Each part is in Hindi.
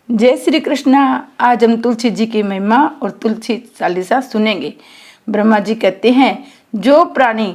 जय श्री कृष्णा। आज हम तुलसी जी की महिमा और तुलसी चालीसा सुनेंगे। ब्रह्मा जी कहते हैं, जो प्राणी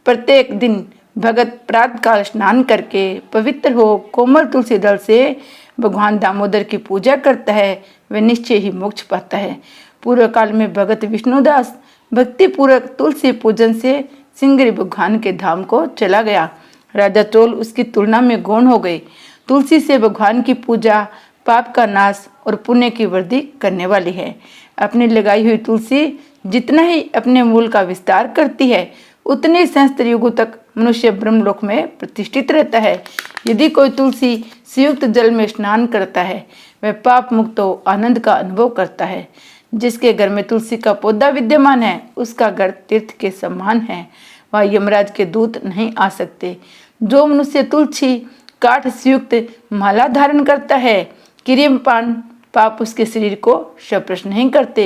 प्रत्येक दिन भगत प्रातः काल स्नान करके पवित्र हो कोमल तुलसी दल से भगवान दामोदर की पूजा करता है, वह निश्चय ही मोक्ष पाता है। पूर्व काल में भगत विष्णुदास भक्ति पूर्वक तुलसी पूजन से सिंगरी भगवान के धाम को चला गया। राजा चोल उसकी तुलना में गौण हो गए। तुलसी से भगवान की पूजा पाप का नाश और पुण्य की वृद्धि करने वाली है। अपनी लगाई हुई तुलसी जितना ही अपने मूल का विस्तार करती है, उतने ही सहस्त्र युगों तक मनुष्य ब्रह्मलोक में प्रतिष्ठित रहता है। यदि कोई तुलसी संयुक्त जल में स्नान करता है, वह पाप मुक्त हो आनंद का अनुभव करता है। जिसके घर में तुलसी का पौधा विद्यमान है, उसका घर तीर्थ के समान है, वह यमराज के दूत नहीं आ सकते। जो मनुष्य तुलसी काठ से युक्त माला धारण करता है, क्रियपान पाप उसके शरीर को स्पर्श नहीं करते।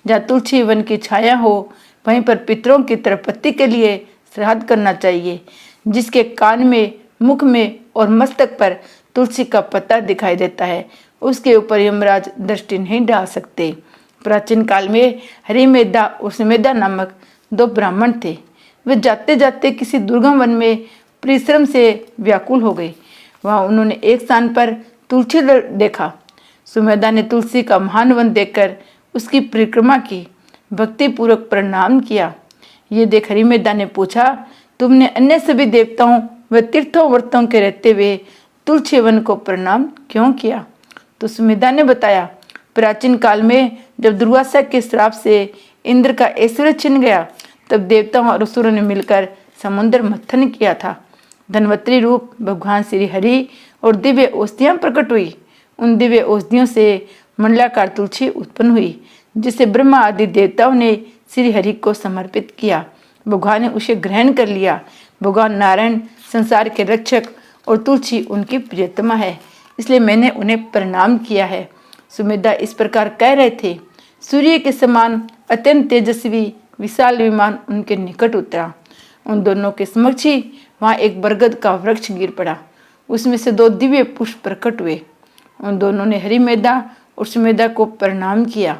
जहाँ तुलसी वन की छाया हो, वहीं पर पितरों की तर्पति के लिए श्राद्ध करना चाहिए। जिसके कान में, मुख में और मस्तक पर तुलसी का पत्ता दिखाई देता है, उसके ऊपर यमराज दृष्टि नहीं डाल सकते। प्राचीन काल में हरिमेधा और सुमेधा नामक दो ब्राह्मण थे। वे जाते जाते किसी दुर्गम वन में परिश्रम से व्याकुल हो गए। वहाँ उन्होंने एक स्थान पर तुलसी देखा। सुमेधा ने तुलसी का महान वन देखकर उसकी परिक्रमा की, भक्ति पूर्वक प्रणाम किया। ये देख हरिमेधा ने पूछा, तुमने अन्य सभी देवताओं व तीर्थों व्रतों के रहते हुए तुलसी वन को प्रणाम क्यों किया? तो सुमेधा ने बताया, प्राचीन काल में जब दुर्वासा के श्राप से इंद्र का ऐश्वर्य छिन गया, तब देवताओं और असुरों ने मिलकर समुद्र मंथन किया था। धनवंतरी रूप भगवान श्री हरि और दिव्य औषधियां प्रकट हुई। उन दिव्य औषधियों से मंडलाकार तुलसी उत्पन्न हुई, जिसे ब्रह्मा आदि देवताओं ने श्री हरि को समर्पित किया। भगवान ने उसे ग्रहण कर लिया। भगवान नारायण संसार के रक्षक और तुलसी उनकी प्रियतमा है, इसलिए मैंने उन्हें प्रणाम किया है। सुमेधा इस प्रकार कह रहे थे। सूर्य के समान अत्यंत तेजस्वी विशाल विमान उनके निकट उतरा। उन दोनों के समक्ष ही वहाँ एक बरगद का वृक्ष गिर पड़ा। उसमें से दो दिव्य पुष्प प्रकट हुए। उन दोनों ने हरिमेधा और सुमेधा को प्रणाम किया।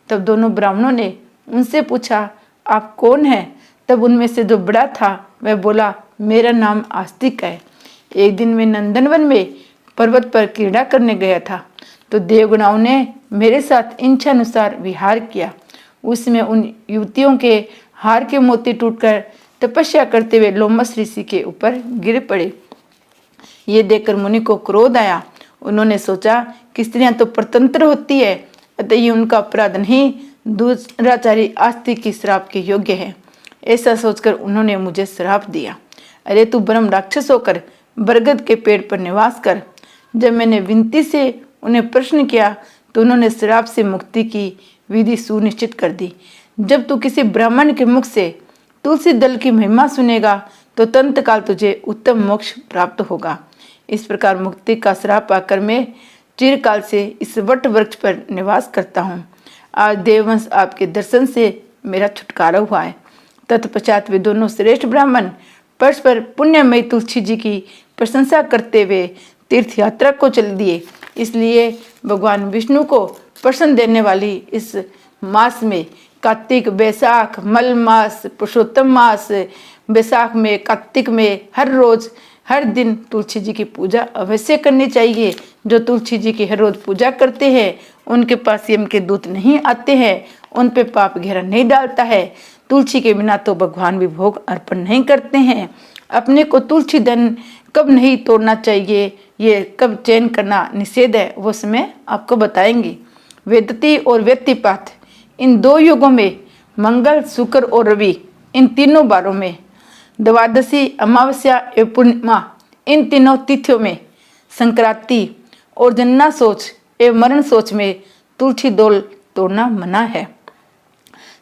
तब दोनों ब्राह्मणों ने उनसे पूछा, आप कौन हैं? तब उनमें से जो बड़ा था वह बोला, मेरा नाम आस्तिक है। एक दिन मैं नंदनवन में पर्वत पर क्रीड़ा करने गया था, तो देवगणों ने मेरे साथ इच्छानुसार विहार किया। उसमें उन युवतियों के हार के मोती टूटकर तपस्या करते हुए लोमस ऋषि के ऊपर गिर पड़े। ये देखकर मुनि को क्रोध आया। उन्होंने सोचा कि स्त्रियां तो परतंत्र होती है, अतः ये उनका अपराध नहीं, दुराचारी आस्तिक की श्राप के योग्य है। ऐसा सोचकर उन्होंने मुझे श्राप दिया। अरे तू ब्रह्म राक्षस होकर बरगद के पेड़ पर निवास कर। जब मैंने विनती से उन्हें प्रश्न किया, तो उन्होंने श्राप से मुक्ति की विधि सुनिश्चित कर दी। जब तू किसी ब्राह्मण के मुख से तुलसी दल की महिमा सुनेगा, तो तंतकाल तुझे उत्तम मोक्ष प्राप्त होगा। इस प्रकार मुक्ति का श्राप पाकर मैं चिरकाल से इस वट वृक्ष पर निवास करता हूँ। आज देववंश आपके दर्शन से मेरा छुटकारा हुआ है। तत्पश्चात वे दोनों श्रेष्ठ ब्राह्मण परस्पर पुण्यमयी तुलसी जी की प्रशंसा करते हुए तीर्थ यात्रा को चल दिए। इसलिए भगवान विष्णु को प्रसन्न देने वाली इस मास में कार्तिक, बैसाख, मल मास, पुरुषोत्तम मास, बैसाख में, कार्तिक में हर रोज हर दिन तुलसी जी की पूजा अवश्य करनी चाहिए। जो तुलसी जी की हर रोज पूजा करते हैं, उनके पास यम के दूत नहीं आते हैं, उन पे पाप घेरा नहीं डालता है। तुलसी के बिना तो भगवान भी भोग अर्पण नहीं करते हैं। अपने को तुलसी धन कब नहीं तोड़ना चाहिए, ये कब चयन करना निषेध है, वो समय आपको बताएंगे। वेदती और व्यक्तिपात, इन दो युगों में मंगल, शुक्र और रवि, इन तीनों बारों में, द्वादशी, अमावस्या एवं पूर्णिमा, इन तीनों तिथियों में, संक्रांति और जन्ना सोच एवं मरण सोच में तुलसी दौल तोड़ना मना है।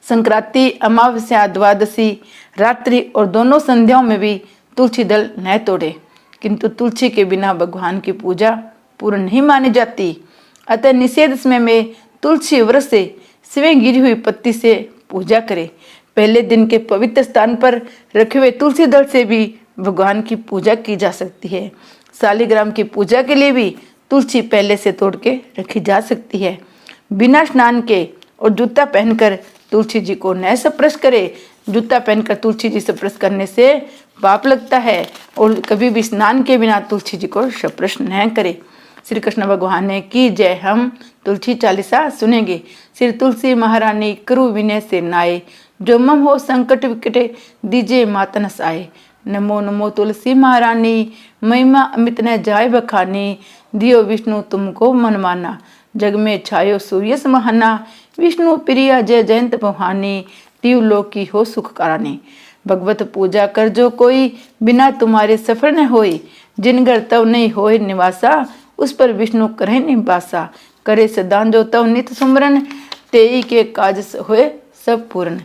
संक्रांति, अमावस्या, द्वादशी, रात्रि और दोनों संध्याओं में भी तुलसी दल न तोड़े, किंतु तुलसी के बिना भगवान की पूजा पूर्ण नहीं मानी जाती। अतः निषेध समय में तुलसी वृक्ष से स्वयं गिरी हुई पत्ती से पूजा करें। पहले दिन के पवित्र स्थान पर रखे हुए तुलसी दल से भी भगवान की पूजा की जा सकती है। शालिग्राम की पूजा के लिए भी तुलसी पहले से तोड़ के रखी जा सकती है। बिना स्नान के और जूता पहनकर तुलसी जी को न स्पर्श करे। जूता पहनकर तुलसी जी स्पर्श करने से पाप लगता है और कभी भी स्नान के बिना तुलसी जी को स्पर्श न करे। श्री कृष्ण भगवान ने की जय। हम तुलसी चालीसा सुनेंगे। श्री तुलसी महारानी करु विनय से नाए, जो मम हो संकट विकटे दीजे मातन साए। नमो नमो तुलसी महारानी, महिमा अमित न जाय बखानी। दियो विष्णु तुमको मन माना, जग में छायो सूर्य समहाना। विष्णु प्रिया जय जयंत भवानी, तीव लोक की हो सुख करानी। भगवत पूजा कर जो कोई, बिना तुम्हारे सफल न होई। जिन घर तव नहीं होए निवासा, उस पर विष्णु करे निवासा। करे सदान जो तव नित सुमरन, तेई के काज होए सब पूर्ण।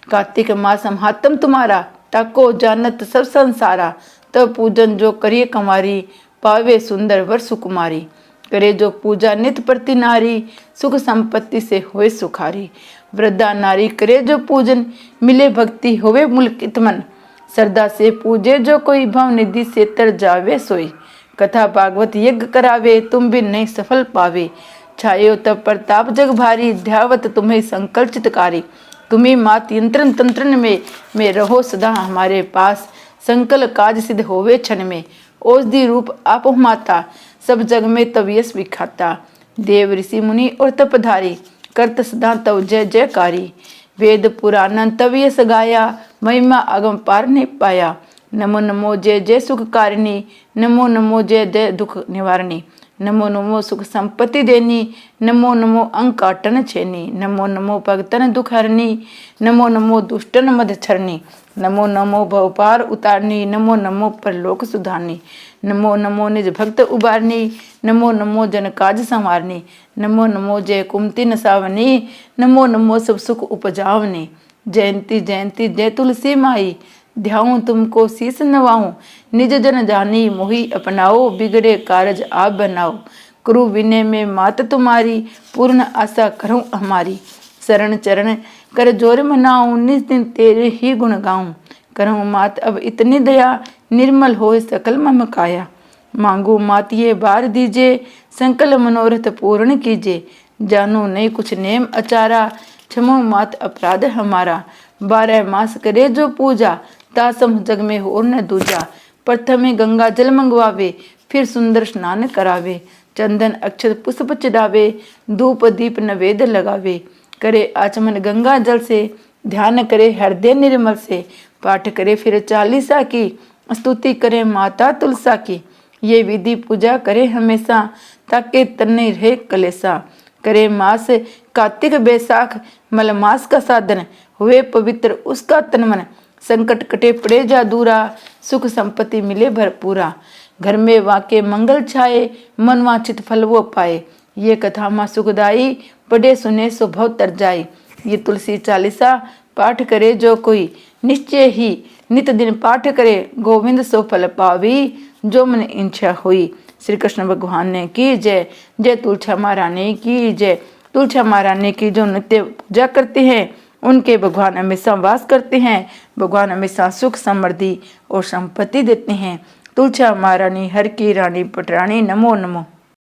कार्तिक मास महात्म तुम्हारा, ताको जानत सब संसारा। तब पूजन जो करिए कमारी, पावे सुंदर वर सुकुमारी। करे जो पूजा नित प्रति नारी, सुख संपत्ति से होए सुखारी। वृद्धा नारी करे जो पूजन, मिले भक्ति होवे मुल्कित मन। श्रद्धा से पूजे जो कोई, भव निधि से तर जावे सोई। कथा भागवत यज्ञ करावे, तुम भी नहीं सफल पावे। छायो तब प्रताप जग भारी, ध्यावत तुम्हें संकल्प चितकारी। तुम्हें मात यंत्रन तंत्रन में रहो सदा हमारे पास। संकल काज सिद्ध होवे क्षण में, औषधि रूप आप हो माता। सब जग में तब यश विखाता, देव ऋषि मुनि और तपधारी। करत सदा तव जय जयकारी। वेद पुराण तब यश गाया, महिमा अगम पार नहीं पाया। नमो नमो जय जय सुखकारिणी, नमो नमो जय जय दुख निवारणी। नमो नमो सुख संपत्ति देनी, नमो नमो अंकाटन छेनी। नमो नमो भगतन दुख हरनी, नमो नमो दुष्टन मद छरनी। नमो नमो भवपार उतारनी, नमो नमो परलोक सुधारनी। नमो नमो निज भक्त उबारनी, नमो नमो जन काज संवारनी। नमो नमो जय कुमति नसावनी, नमो नमो सब सुख उपजावनी। जयंती जयंती जय तुलसी माई, ध्याऊं तुमको शीस नवाऊं। निज जन जानी मोहि अपनाओ, बिगड़े कारज आप बनाओ। करु विनय में मात तुम्हारी, पूर्ण आशा करूं हमारी। शरण चरण कर जोर मनाऊं, निज दिन तेरे ही गुण गाऊं। करूं मात अब इतनी दया, निर्मल होए सकल मम काया। मांगू मात ये बार दीजे, संकल मनोरथ पूर्ण कीजे। जानो नहीं कुछ नेम अचारा, क्षमो मात अपराध हमारा। 12 मास करे जो पूजा, तासम जग में हो न दूजा। प्रथमे गंगा जल मंगवावे, फिर सुंदर स्नान करावे। चंदन अक्षत पुष्प चढ़ावे, धूप दीप नवेद लगावे। करे आचमन गंगा जल से, ध्यान करे हृदय निर्मल से। पाठ करे फिर चालीसा की, स्तुति करे माता तुलसा की। ये विधि पूजा करे हमेशा, ताकि तने रहे कलेसा। करे मास कार्तिक बैसाख, मल मास का साधन। हुए पवित्र उसका तन मन, संकट कटे पड़े जा दूरा। सुख संपत्ति मिले भरपूरा, घर में वाके मंगल छाए। मन वांछित फल वो पाए। ये कथा माँ सुखदाई, पढ़े सुने सो भव तर जाई। ये तुलसी चालीसा पाठ करे जो कोई, निश्चय ही नित दिन पाठ करे। गोविंद सो फल पावी, जो मन इच्छा हुई। श्री कृष्ण भगवान ने की जय। जय तुलसी महारानी की जय। तुलसी महारानी की जो नित्य पूजा करते हैं, उनके भगवान हमेशा वास करते हैं। भगवान हमेशा सुख समृद्धि और संपत्ति देते हैं। तुलसी महारानी हर की रानी पटरानी, नमो नमो।